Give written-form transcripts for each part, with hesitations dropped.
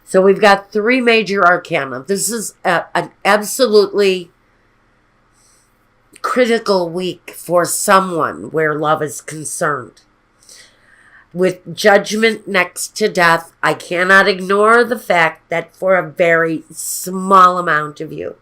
So we've got three major arcana. This is an absolutely critical week for someone where love is concerned. With Judgment next to Death, I cannot ignore the fact that for a very small amount of you,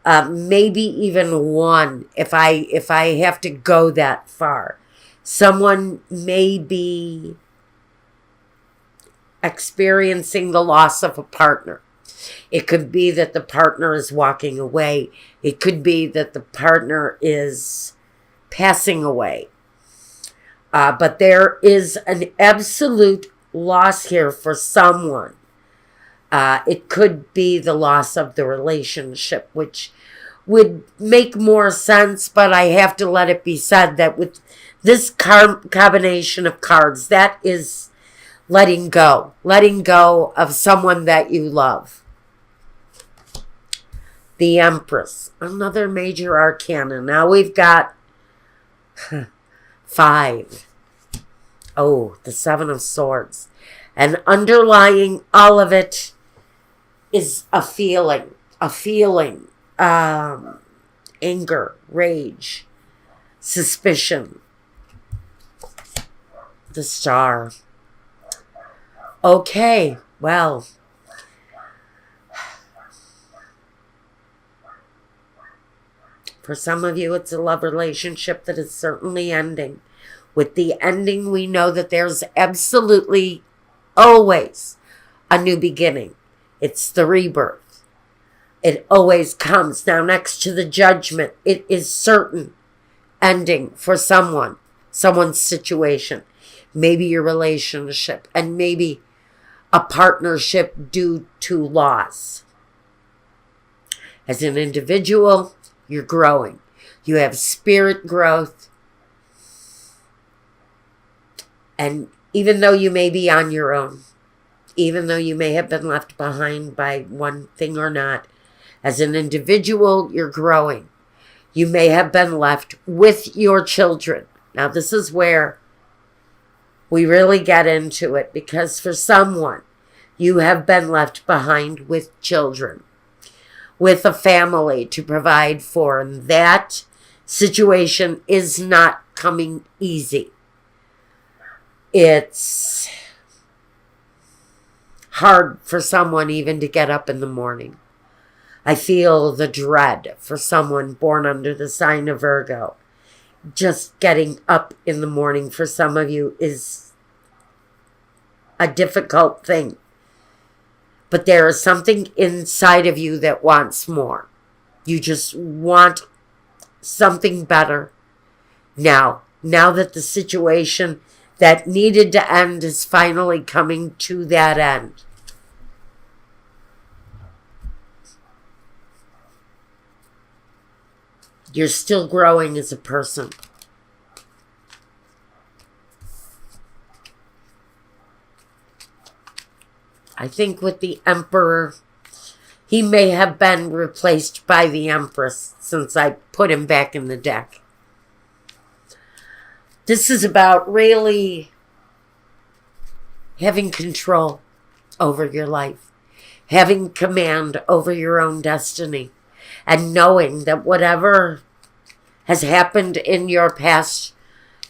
maybe even one, if I have to go that far, someone may be experiencing the loss of a partner. It could be that the partner is walking away. It could be that the partner is passing away. But there is an absolute loss here for someone. It could be the loss of the relationship, which would make more sense, but I have to let it be said that with this combination of cards, that is letting go of someone that you love. The Empress, another major arcana. Now we've got 5. Oh, the 7 of Swords. And underlying all of it is a feeling, anger, rage, suspicion. The Star. Okay, well, for some of you, it's a love relationship that is certainly ending. With the ending, we know that there's absolutely always a new beginning. It's the rebirth. It always comes. Now, next to the Judgment, it is certain ending for someone's situation. Maybe your relationship, and maybe a partnership due to loss. As an individual, you're growing. You have spirit growth. And even though you may be on your own, even though you may have been left behind by one thing or not, as an individual, you're growing. You may have been left with your children. Now, this is where we really get into it, because for someone, you have been left behind with children, with a family to provide for, and that situation is not coming easy. It's hard for someone even to get up in the morning. I feel the dread for someone born under the sign of Virgo. Just getting up in the morning for some of you is a difficult thing. But there is something inside of you that wants more. You just want something better. Now that the situation that needed to end is finally coming to that end. You're still growing as a person. I think with the Emperor, he may have been replaced by the Empress since I put him back in the deck. This is about really having control over your life, having command over your own destiny, and knowing that whatever has happened in your past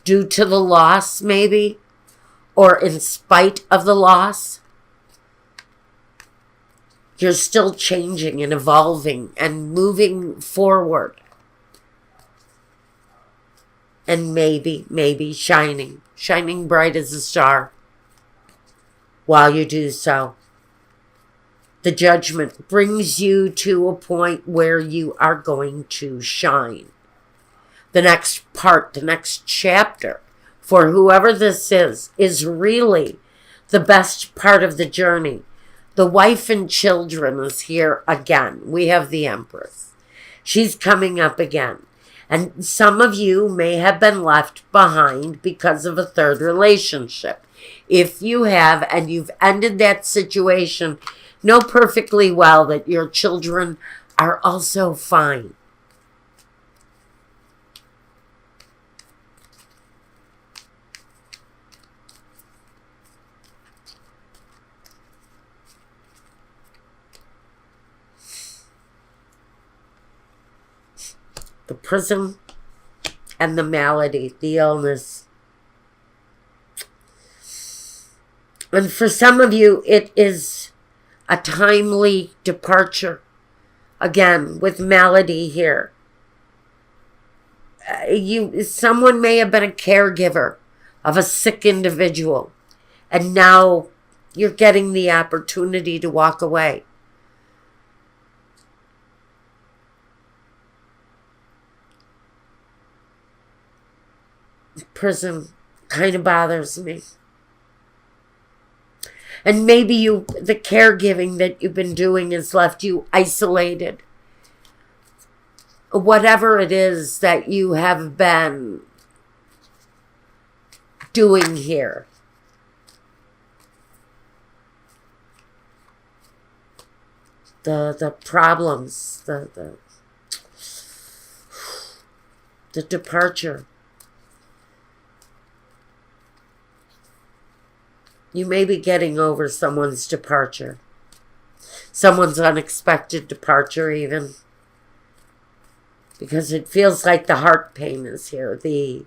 due to the loss, maybe, or in spite of the loss, you're still changing and evolving and moving forward. And maybe shining bright as a star while you do so. The Judgment brings you to a point where you are going to shine. The next part, the next chapter, for whoever this is really the best part of the journey. The wife and children is here again. We have the Empress. She's coming up again. And some of you may have been left behind because of a third relationship. If you have, and you've ended that situation, know perfectly well that your children are also fine. the prison and the malady, the illness. And for some of you, it is a timely departure. Again, with malady here. Someone may have been a caregiver of a sick individual, and now you're getting the opportunity to walk away. Prison kind of bothers me. And maybe the caregiving that you've been doing has left you isolated. Whatever it is that you have been doing here. The problems, the departure. You may be getting over someone's departure. Someone's unexpected departure even. Because it feels like the heart pain is here. The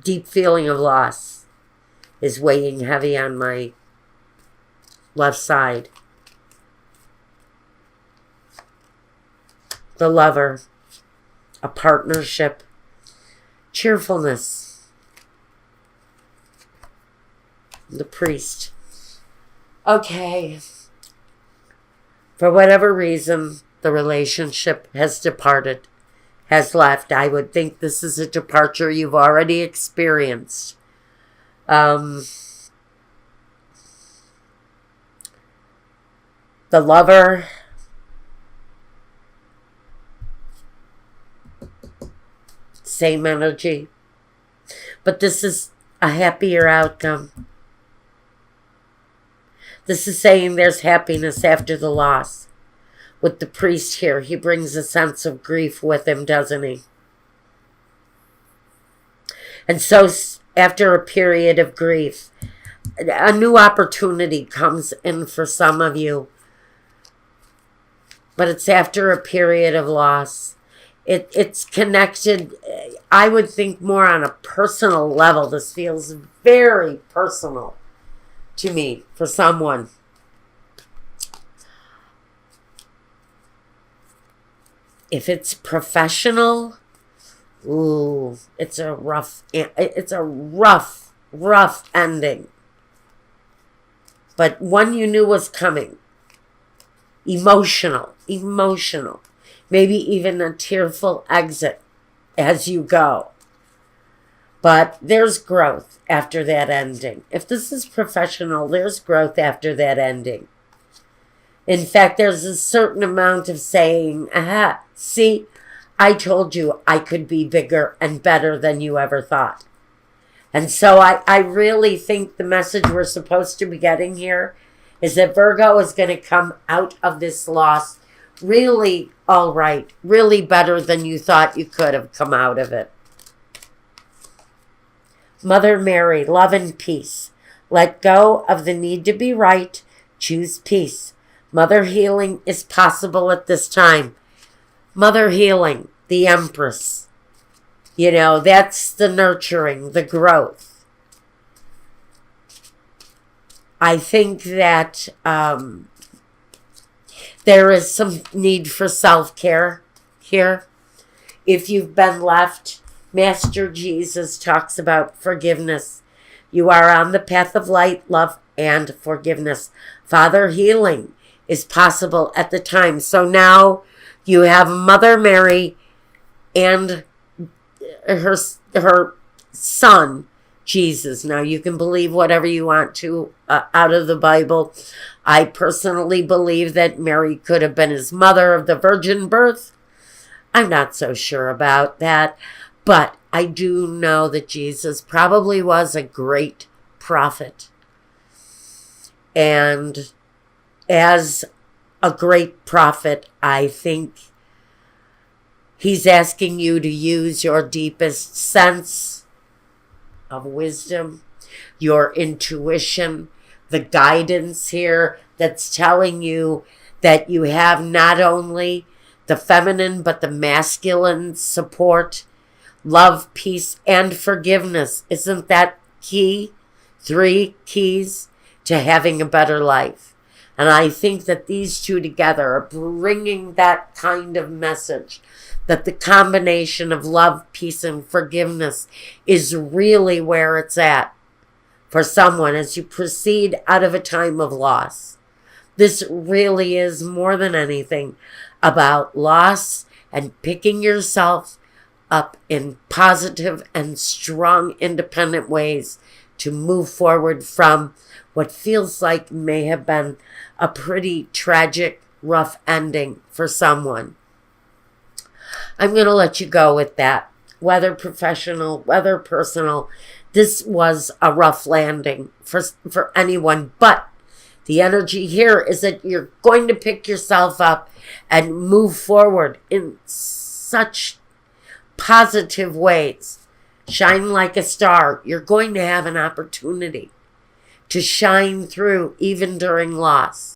deep feeling of loss is weighing heavy on my left side. The lover. A partnership. Cheerfulness. The priest. Okay. For whatever reason, the relationship has departed, has left. I would think this is a departure you've already experienced. The lover. Same energy. But this is a happier outcome. This is saying there's happiness after the loss. With the priest here, he brings a sense of grief with him, doesn't he? And so after a period of grief, a new opportunity comes in for some of you. But it's after a period of loss. It's connected, I would think, more on a personal level. This feels very personal to me, for someone. If it's professional, ooh, it's a rough ending. But one you knew was coming. Emotional. Maybe even a tearful exit as you go. But there's growth after that ending. If this is professional, there's growth after that ending. In fact, there's a certain amount of saying, aha, see, I told you I could be bigger and better than you ever thought. And so I really think the message we're supposed to be getting here is that Virgo is going to come out of this loss really all right, really better than you thought you could have come out of it. Mother Mary, love and peace. Let go of the need to be right. Choose peace. Mother healing is possible at this time. Mother healing, the Empress. You know, that's the nurturing, the growth. I think that there is some need for self-care here. If you've been left, Master Jesus talks about forgiveness. You are on the path of light, love, and forgiveness. Father healing is possible at the time. So now you have Mother Mary and her son, Jesus. Now you can believe whatever you want to out of the Bible. I personally believe that Mary could have been his mother of the virgin birth. I'm not so sure about that. But I do know that Jesus probably was a great prophet. And as a great prophet, I think he's asking you to use your deepest sense of wisdom, your intuition, the guidance here that's telling you that you have not only the feminine but the masculine support, love, peace, and forgiveness. Isn't that key? 3 keys to having a better life. And I think that these two together are bringing that kind of message, that the combination of love, peace, and forgiveness is really where it's at for someone as you proceed out of a time of loss. This really is more than anything about loss and picking yourself up in positive and strong, independent ways to move forward from what feels like may have been a pretty tragic, rough ending for someone. I'm going to let you go with that. Whether professional, whether personal, this was a rough landing for anyone. But the energy here is that you're going to pick yourself up and move forward in such positive ways. Shine like a star. You're going to have an opportunity to shine through even during loss.